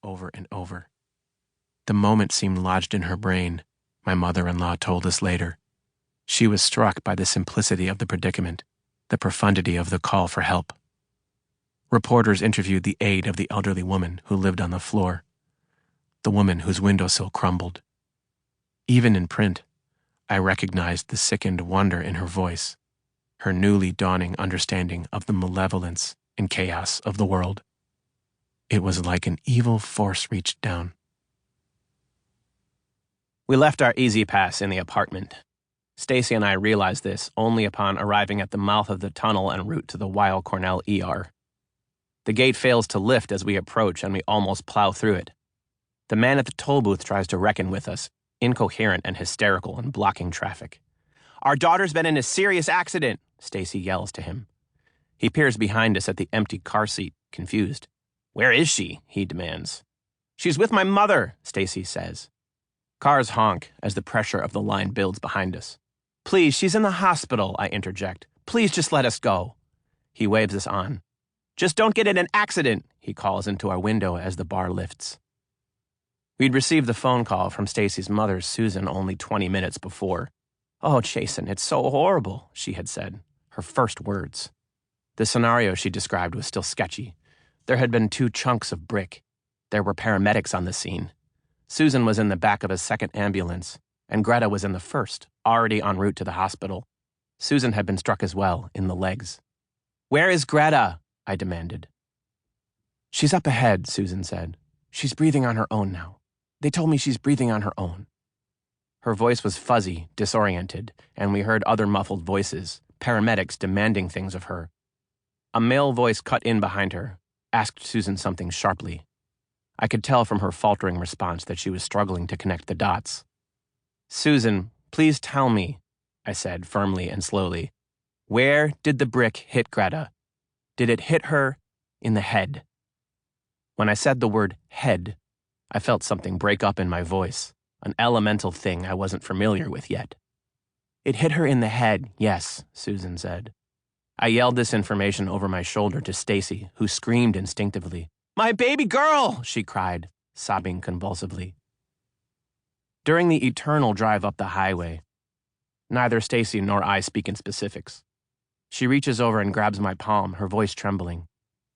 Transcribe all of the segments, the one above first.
over and over. The moment seemed lodged in her brain, my mother-in-law told us later. She was struck by the simplicity of the predicament, the profundity of the call for help. Reporters interviewed the aide of the elderly woman who lived on the floor, the woman whose windowsill crumbled. Even in print, I recognized the sickened wonder in her voice, her newly dawning understanding of the malevolence and chaos of the world. It was like an evil force reached down. We left our Easy Pass in the apartment. Stacy and I realized this only upon arriving at the mouth of the tunnel en route to the Weill Cornell ER. The gate fails to lift as we approach, and we almost plow through it. The man at the toll booth tries to reckon with us, incoherent and hysterical and blocking traffic. "Our daughter's been in a serious accident," Stacy yells to him. He peers behind us at the empty car seat, confused. "Where is she?" he demands. "She's with my mother," Stacy says. Cars honk as the pressure of the line builds behind us. "Please, she's in the hospital," I interject. "Please just let us go." He waves us on. "Just don't get in an accident," he calls into our window as the bar lifts. We'd received the phone call from Stacy's mother, Susan, only 20 minutes before. "Oh, Jayson, it's so horrible," she had said, her first words. The scenario she described was still sketchy. There had been 2 chunks of brick. There were paramedics on the scene. Susan was in the back of a second ambulance, and Greta was in the first, already en route to the hospital. Susan had been struck as well, in the legs. "Where is Greta?" I demanded. "She's up ahead," Susan said. "She's breathing on her own now. They told me she's breathing on her own." Her voice was fuzzy, disoriented, and we heard other muffled voices, paramedics demanding things of her. A male voice cut in behind her, asked Susan something sharply. I could tell from her faltering response that she was struggling to connect the dots. "Susan, please tell me," I said firmly and slowly. "Where did the brick hit Greta? Did it hit her in the head?" When I said the word head, I felt something break up in my voice, an elemental thing I wasn't familiar with yet. "It hit her in the head, yes," Susan said. I yelled this information over my shoulder to Stacy, who screamed instinctively. "My baby girl!" she cried, sobbing convulsively. During the eternal drive up the highway, neither Stacy nor I speak in specifics. She reaches over and grabs my palm, her voice trembling.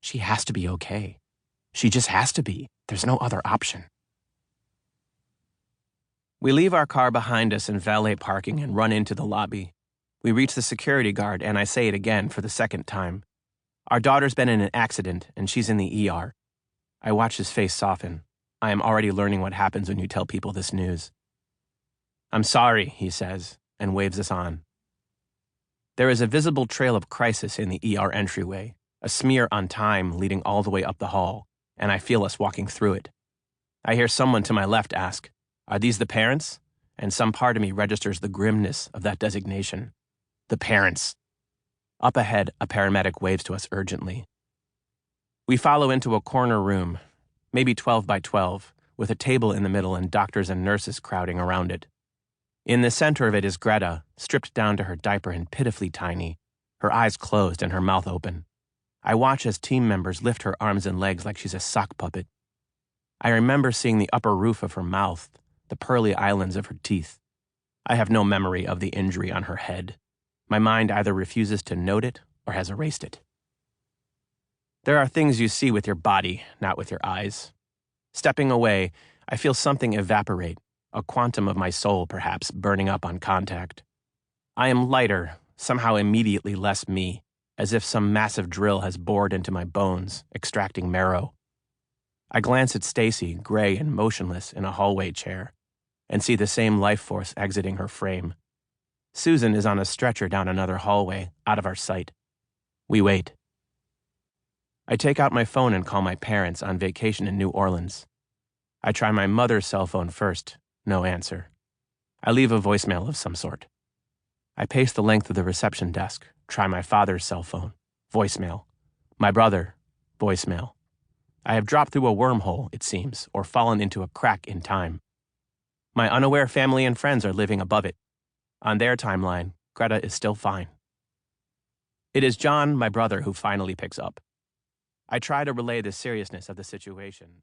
"She has to be okay. She just has to be. There's no other option." We leave our car behind us in valet parking and run into the lobby. We reach the security guard, and I say it again for the second time. "Our daughter's been in an accident, and she's in the ER." I watch his face soften. I am already learning what happens when you tell people this news. "I'm sorry," he says, and waves us on. There is a visible trail of crisis in the ER entryway, a smear on time leading all the way up the hall, and I feel us walking through it. I hear someone to my left ask, "Are these the parents?" And some part of me registers the grimness of that designation. The parents. Up ahead, a paramedic waves to us urgently. We follow into a corner room, maybe 12 by 12, with a table in the middle and doctors and nurses crowding around it. In the center of it is Greta, stripped down to her diaper and pitifully tiny, her eyes closed and her mouth open. I watch as team members lift her arms and legs like she's a sock puppet. I remember seeing the upper roof of her mouth, the pearly islands of her teeth. I have no memory of the injury on her head. My mind either refuses to note it or has erased it. There are things you see with your body, not with your eyes. Stepping away, I feel something evaporate, a quantum of my soul, perhaps, burning up on contact. I am lighter, somehow immediately less me, as if some massive drill has bored into my bones, extracting marrow. I glance at Stacy, gray and motionless, in a hallway chair, and see the same life force exiting her frame. Susan is on a stretcher down another hallway, out of our sight. We wait. I take out my phone and call my parents on vacation in New Orleans. I try my mother's cell phone first. No answer. I leave a voicemail of some sort. I pace the length of the reception desk, try my father's cell phone. Voicemail. My brother. Voicemail. I have dropped through a wormhole, it seems, or fallen into a crack in time. My unaware family and friends are living above it. On their timeline, Greta is still fine. It is John, my brother, who finally picks up. I try to relay the seriousness of the situation.